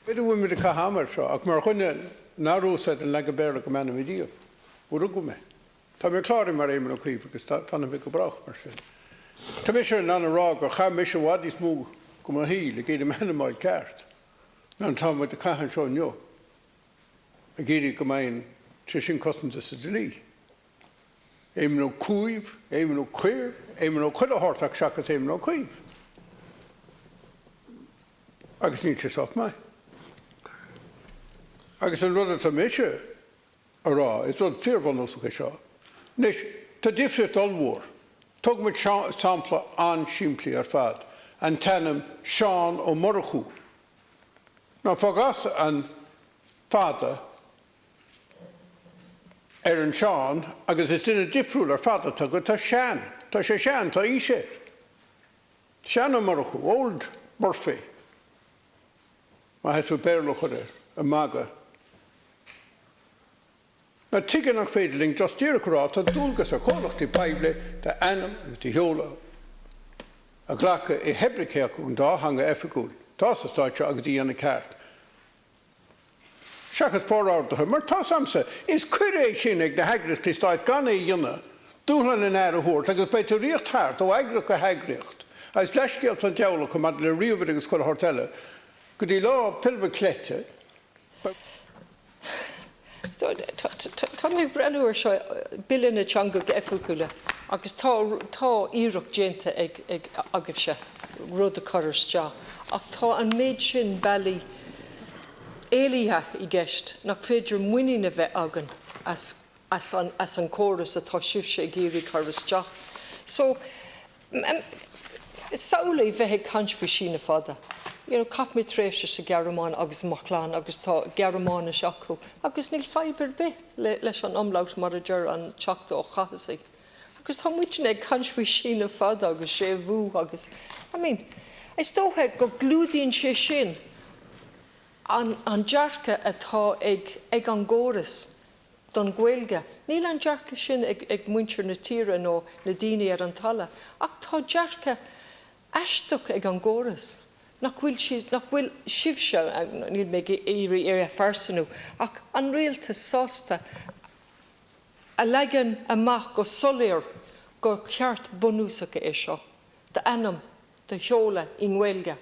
Beidir bhfuil mé a hamar seo, ach mar chuine nárósa an le go béla go mena mídío. Bhú go mé. Tá mé chláir mar éman ó chuomh agus fanna bhí go brach mar sin. Tá mé sé an rá go cha mé se bhádí smú go mar hí le géad mena máil ceart. Ná tá mu a caihan seo neo. A géirí go main trí sin costanta sa dlí. Éman ó cuaimh, éman ó cuir, éman ó chuile hórtach seachas éman ó cuaimh. Agus ní sé soach mai. Agus an rud atá mé se a rá, is rud fearhhan os go seo. Nis, tá difrit allmhór. Tug mit sampla an siimplí ar fad, an tanam Seán ó Morachú. Ná fagas an fada an Seán, agus is duine difriúil ar fada tá go tá sean. Tá sé sean, tá ísé. Sean ó Morachú, Old Murphy. Má hetú béirlach a maga. Na tuige nach féidirling just díra rá tá dúlgas a cólachtaí paible de anam agus de heola a ghlacha I hebricéach ún dá hanga efigúil. Tá sa stáitse agus dí anna ceart. Seachas fórárdathe, mar tá samsa, is cuiréis sin ag na heagrichtaí stáit gan é dhéanana, dúlan in air a thuirt, agus beidir riocht thart ó eagrach a heagricht. As leiscéalt an deola go mad le riomhar agus chuil hortile, go dtí lá pilbe cléite. Tá mé brenneúir seo Bille Teanga go efúcúla, agus tá íireach déanta ag agah se rud a choras te. Ach tá an méid sin bailí éalaithe I gceist nach féidir muoine bheith agan as an córas atá siúse ag géirí choras te. So, saola bheith ag cansfú sína fada. Cap mé tréise sa Gearmáin agus Machláán agus tá Gearmáin seacu, agus níl fiber be leis an omlaut mar a dúir an teachta ó chasaigh. Agus tá muitin ag cansfú sína fada agus sé bhú agus. Is dóthe go glúdaíonn sé sin an dearcha atá ag an ggóras don Gaeilge. Níl an dearcha sin ag muintir na tíre nó na daoine ar an talla, ach tá dearcha eisteach ag an ggóras. Nach bhfuil sibse níl mé éirí ar a farsanú, ach an réalta sásta a legan amach go soléir go ceart bunúsacha é seo, de anam, de heola I Gaeilge.